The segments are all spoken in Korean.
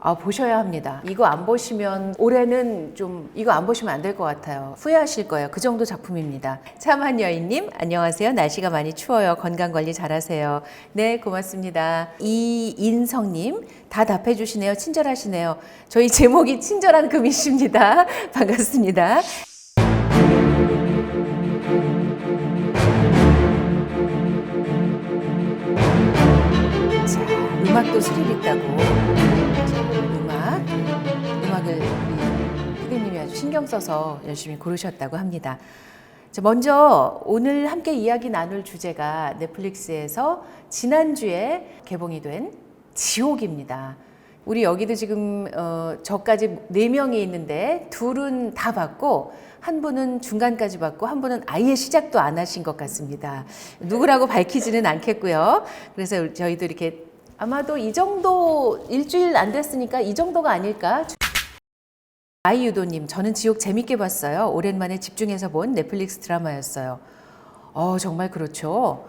보셔야 합니다. 이거 안 보시면 올해는 좀 이거 안 보시면 안 될 것 같아요. 후회하실 거예요. 그 정도 작품입니다. 참한 여인님 안녕하세요. 날씨가 많이 추워요. 건강관리 잘하세요. 네, 고맙습니다. 이인성님 다 답해 주시네요. 친절하시네요. 저희 제목이 친절한 금이십니다. 반갑습니다. 자, 음악도 스릴 있다고. 음악을 우리 피디님이 아주 신경 써서 열심히 고르셨다고 합니다. 먼저 오늘 함께 이야기 나눌 주제가 넷플릭스에서 지난주에 개봉이 된 지옥입니다. 우리 여기도 지금 저까지 4명이 있는데 둘은 다 봤고 한 분은 중간까지 봤고 한 분은 아예 시작도 안 하신 것 같습니다. 누구라고 밝히지는 않겠고요. 그래서 저희도 이렇게 아마도 이 정도 일주일 안 됐으니까 이 정도가 아닐까. 아이유도님, 저는 지옥 재밌게 봤어요. 오랜만에 집중해서 본 넷플릭스 드라마였어요. 정말 그렇죠.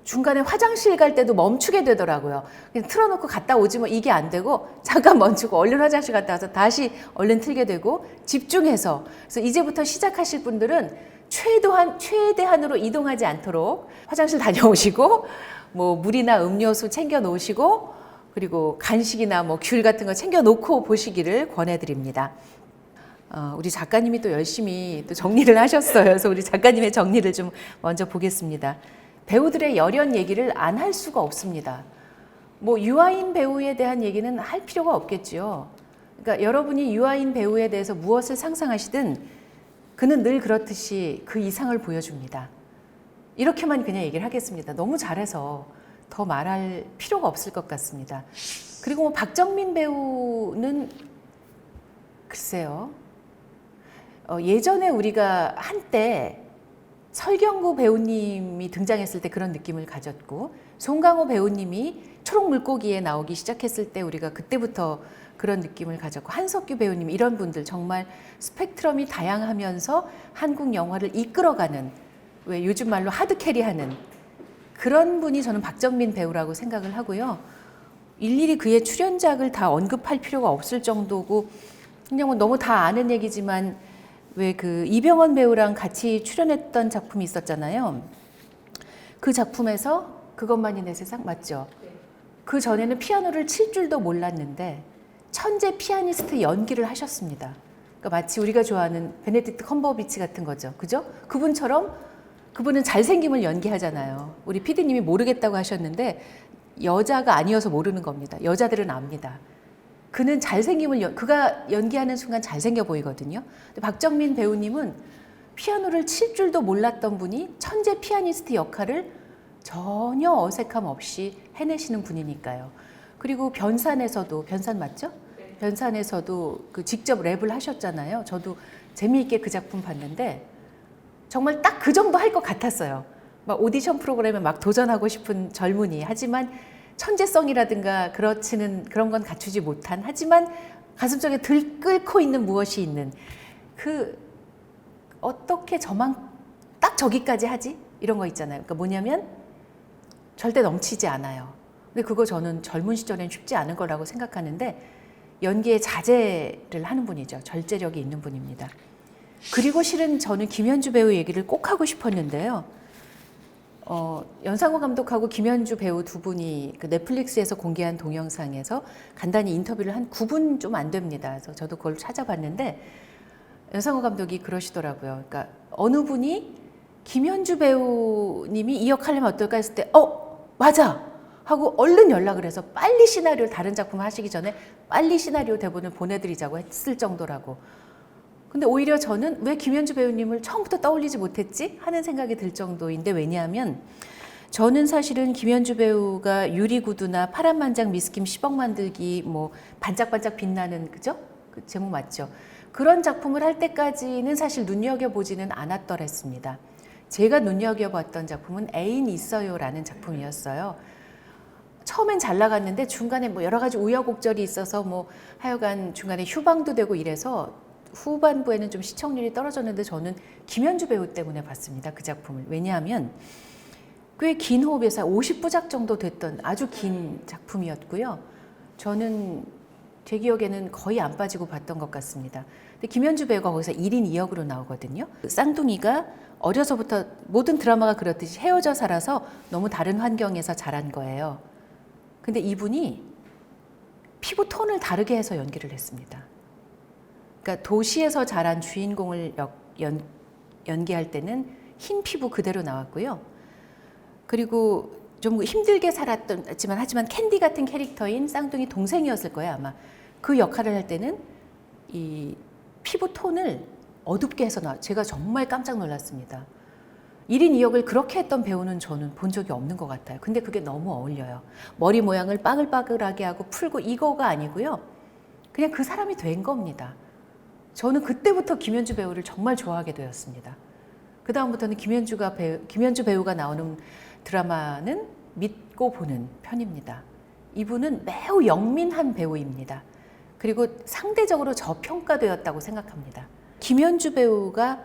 중간에 화장실 갈 때도 멈추게 되더라고요. 그냥 틀어놓고 갔다 오지 뭐 이게 안 되고 잠깐 멈추고 얼른 화장실 갔다 와서 다시 얼른 틀게 되고 집중해서. 그래서 이제부터 시작하실 분들은 최대한으로 이동하지 않도록 화장실 다녀오시고 뭐 물이나 음료수 챙겨 놓으시고 그리고 간식이나 뭐 귤 같은 거 챙겨 놓고 보시기를 권해드립니다. 우리 작가님이 또 열심히 또 정리를 하셨어요. 그래서 우리 작가님의 정리를 좀 먼저 보겠습니다. 배우들의 열연 얘기를 안 할 수가 없습니다. 뭐 유아인 배우에 대한 얘기는 할 필요가 없겠지요. 그러니까 여러분이 유아인 배우에 대해서 무엇을 상상하시든 그는 늘 그렇듯이 그 이상을 보여줍니다. 이렇게만 그냥 얘기를 하겠습니다. 너무 잘해서 더 말할 필요가 없을 것 같습니다. 그리고 뭐 박정민 배우는 글쎄요. 예전에 우리가 한때 설경구 배우님이 등장했을 때 그런 느낌을 가졌고 송강호 배우님이 초록물고기에 나오기 시작했을 때 우리가 그때부터 그런 느낌을 가졌고 한석규 배우님 이런 분들 정말 스펙트럼이 다양하면서 한국 영화를 이끌어가는 왜 요즘 말로 하드캐리하는 그런 분이 저는 박정민 배우라고 생각을 하고요. 일일이 그의 출연작을 다 언급할 필요가 없을 정도고 그냥 뭐 너무 다 아는 얘기지만 왜 그 이병헌 배우랑 같이 출연했던 작품이 있었잖아요. 그 작품에서 그것만이 내 세상 맞죠? 그 전에는 피아노를 칠 줄도 몰랐는데 천재 피아니스트 연기를 하셨습니다. 그러니까 마치 우리가 좋아하는 베네딕트 컴버비치 같은 거죠. 그죠? 그분은 잘생김을 연기하잖아요. 우리 PD님이 모르겠다고 하셨는데 여자가 아니어서 모르는 겁니다. 여자들은 압니다. 그는 그가 연기하는 순간 잘생겨 보이거든요. 근데 박정민 배우님은 피아노를 칠 줄도 몰랐던 분이 천재 피아니스트 역할을 전혀 어색함 없이 해내시는 분이니까요. 그리고 변산 맞죠? 네. 변산에서도 그 직접 랩을 하셨잖아요. 저도 재미있게 그 작품 봤는데 정말 딱 그 정도 할 것 같았어요. 막 오디션 프로그램에 막 도전하고 싶은 젊은이. 하지만 천재성이라든가 그런 건 갖추지 못한 하지만 가슴속에 들끓고 있는 무엇이 있는 어떻게 딱 저기까지 하지? 이런 거 있잖아요. 그러니까 뭐냐면 절대 넘치지 않아요. 근데 그거 저는 젊은 시절엔 쉽지 않은 거라고 생각하는데 연기에 자제를 하는 분이죠. 절제력이 있는 분입니다. 그리고 실은 저는 김현주 배우 얘기를 꼭 하고 싶었는데요. 연상호 감독하고 김현주 배우 두 분이 그 넷플릭스에서 공개한 동영상에서 간단히 인터뷰를 한 9분 좀 안 됩니다. 그래서 저도 그걸 찾아봤는데 연상호 감독이 그러시더라고요. 그러니까 어느 분이 김현주 배우님이 이 역할을 하면 어떨까 했을 때 맞아! 하고 얼른 연락을 해서 빨리 다른 작품 하시기 전에 빨리 시나리오 대본을 보내드리자고 했을 정도라고. 근데 오히려 저는 왜 김현주 배우님을 처음부터 떠올리지 못했지? 하는 생각이 들 정도인데 왜냐하면 저는 사실은 김현주 배우가 유리구두나 파란만장 미스김 10억 만들기 뭐 반짝반짝 빛나는 그죠? 그 제목 맞죠? 그런 작품을 할 때까지는 사실 눈여겨보지는 않았더랬습니다. 제가 눈여겨봤던 작품은 애인 있어요라는 작품이었어요. 처음엔 잘 나갔는데 중간에 뭐 여러 가지 우여곡절이 있어서 뭐 하여간 중간에 휴방도 되고 이래서 후반부에는 좀 시청률이 떨어졌는데 저는 김현주 배우 때문에 봤습니다. 그 작품을. 왜냐하면 꽤 긴 호흡에서 50부작 정도 됐던 아주 긴 작품이었고요. 저는 제 기억에는 거의 안 빠지고 봤던 것 같습니다. 근데 김현주 배우가 거기서 1인 2역으로 나오거든요. 쌍둥이가 어려서부터 모든 드라마가 그렇듯이 헤어져 살아서 너무 다른 환경에서 자란 거예요. 근데 이분이 피부 톤을 다르게 해서 연기를 했습니다. 그러니까 도시에서 자란 주인공을 연기할 때는 흰 피부 그대로 나왔고요. 그리고 좀 힘들게 하지만 캔디 같은 캐릭터인 쌍둥이 동생이었을 거예요, 아마. 그 역할을 할 때는 이 피부 톤을 어둡게 해서 제가 정말 깜짝 놀랐습니다. 1인 2역을 그렇게 했던 배우는 저는 본 적이 없는 것 같아요. 근데 그게 너무 어울려요. 머리 모양을 빠글빠글하게 하고 풀고 이거가 아니고요. 그냥 그 사람이 된 겁니다. 저는 그때부터 김현주 배우를 정말 좋아하게 되었습니다. 그 다음부터는 김현주 배우가 나오는 드라마는 믿고 보는 편입니다. 이분은 매우 영민한 배우입니다. 그리고 상대적으로 저평가되었다고 생각합니다. 김현주 배우가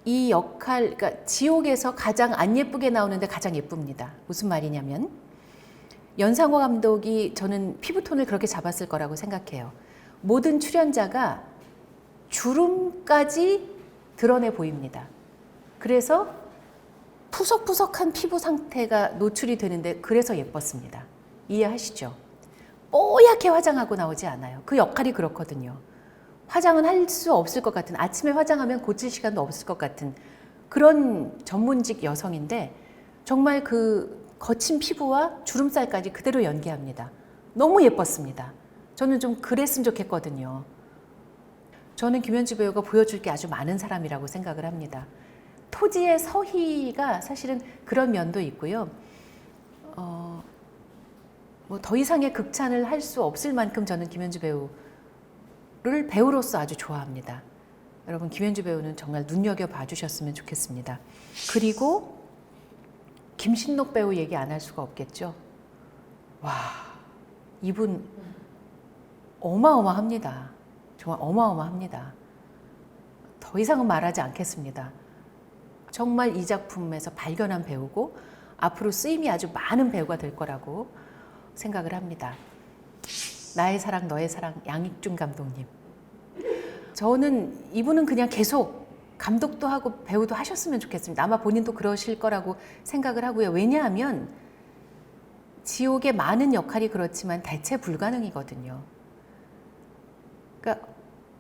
이 역할, 그러니까 지옥에서 가장 안 예쁘게 나오는데 가장 예쁩니다. 무슨 말이냐면 연상호 감독이 저는 피부톤을 그렇게 잡았을 거라고 생각해요. 모든 출연자가 주름까지 드러내 보입니다. 그래서 푸석푸석한 피부 상태가 노출이 되는데 그래서 예뻤습니다. 이해하시죠? 뽀얗게 화장하고 나오지 않아요. 그 역할이 그렇거든요. 화장은 할 수 없을 것 같은, 아침에 화장하면 고칠 시간도 없을 것 같은 그런 전문직 여성인데 정말 그 거친 피부와 주름살까지 그대로 연기합니다. 너무 예뻤습니다. 저는 좀 그랬으면 좋겠거든요. 저는 김현주 배우가 보여줄 게 아주 많은 사람이라고 생각을 합니다. 토지의 서희가 사실은 그런 면도 있고요. 뭐 더 이상의 극찬을 할 수 없을 만큼 저는 김현주 배우를 배우로서 아주 좋아합니다. 여러분 김현주 배우는 정말 눈여겨봐 주셨으면 좋겠습니다. 그리고 김신록 배우 얘기 안 할 수가 없겠죠. 와, 이분 어마어마합니다. 정말 어마어마합니다. 더 이상은 말하지 않겠습니다. 정말 이 작품에서 발견한 배우고 앞으로 쓰임이 아주 많은 배우가 될 거라고 생각을 합니다. 나의 사랑 너의 사랑 양익준 감독님. 저는 이분은 그냥 계속 감독도 하고 배우도 하셨으면 좋겠습니다. 아마 본인도 그러실 거라고 생각을 하고요. 왜냐하면 지옥의 많은 역할이 그렇지만 대체 불가능이거든요. 그러니까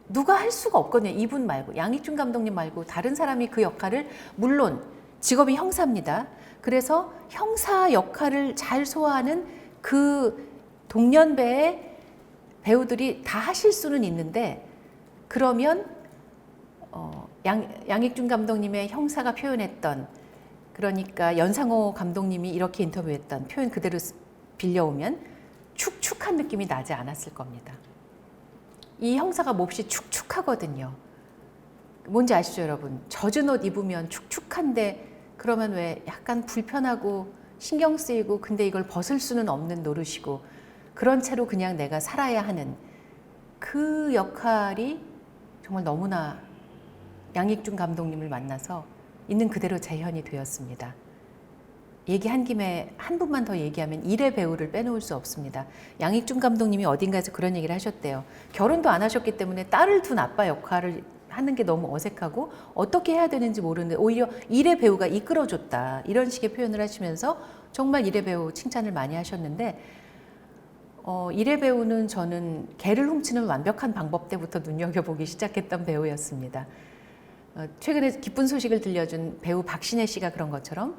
누가 할 수가 없거든요. 이분 말고, 양익준 감독님 말고 다른 사람이 그 역할을, 물론 직업이 형사입니다. 그래서 형사 역할을 잘 소화하는 그 동년배의 배우들이 다 하실 수는 있는데, 그러면 양익준 감독님의 형사가 표현했던, 그러니까 연상호 감독님이 이렇게 인터뷰했던 표현 그대로 빌려오면 축축한 느낌이 나지 않았을 겁니다. 이 형사가 몹시 축축하거든요. 뭔지 아시죠, 여러분? 젖은 옷 입으면 축축한데 그러면 왜 약간 불편하고 신경 쓰이고, 근데 이걸 벗을 수는 없는 노릇이고, 그런 채로 그냥 내가 살아야 하는 그 역할이 정말 너무나 양익준 감독님을 만나서 있는 그대로 재현이 되었습니다. 얘기한 김에 한 분만 더 얘기하면 일의 배우를 빼놓을 수 없습니다. 양익준 감독님이 어딘가에서 그런 얘기를 하셨대요. 결혼도 안 하셨기 때문에 딸을 둔 아빠 역할을 하는 게 너무 어색하고 어떻게 해야 되는지 모르는데 오히려 일의 배우가 이끌어줬다, 이런 식의 표현을 하시면서 정말 일의 배우 칭찬을 많이 하셨는데, 일의 배우는 저는 개를 훔치는 완벽한 방법 때부터 눈여겨보기 시작했던 배우였습니다. 최근에 기쁜 소식을 들려준 배우 박신혜 씨가 그런 것처럼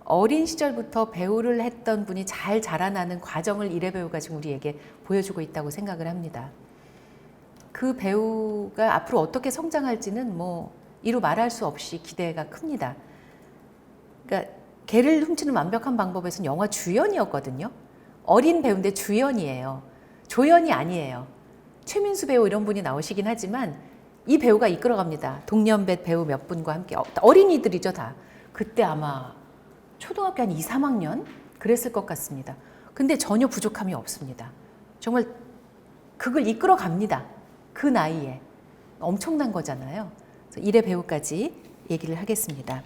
어린 시절부터 배우를 했던 분이 잘 자라나는 과정을 일의 배우가 지금 우리에게 보여주고 있다고 생각을 합니다. 그 배우가 앞으로 어떻게 성장할지는 뭐 이루 말할 수 없이 기대가 큽니다. 그러니까 개를 훔치는 완벽한 방법에서는 영화 주연이었거든요. 어린 배우인데 주연이에요. 조연이 아니에요. 최민수 배우 이런 분이 나오시긴 하지만 이 배우가 이끌어갑니다. 동년배 배우 몇 분과 함께. 어린이들이죠, 다. 그때 아마 초등학교 한 2, 3학년? 그랬을 것 같습니다. 근데 전혀 부족함이 없습니다. 정말 그걸 이끌어갑니다. 그 나이에. 엄청난 거잖아요. 그래서 일의 배우까지 얘기를 하겠습니다.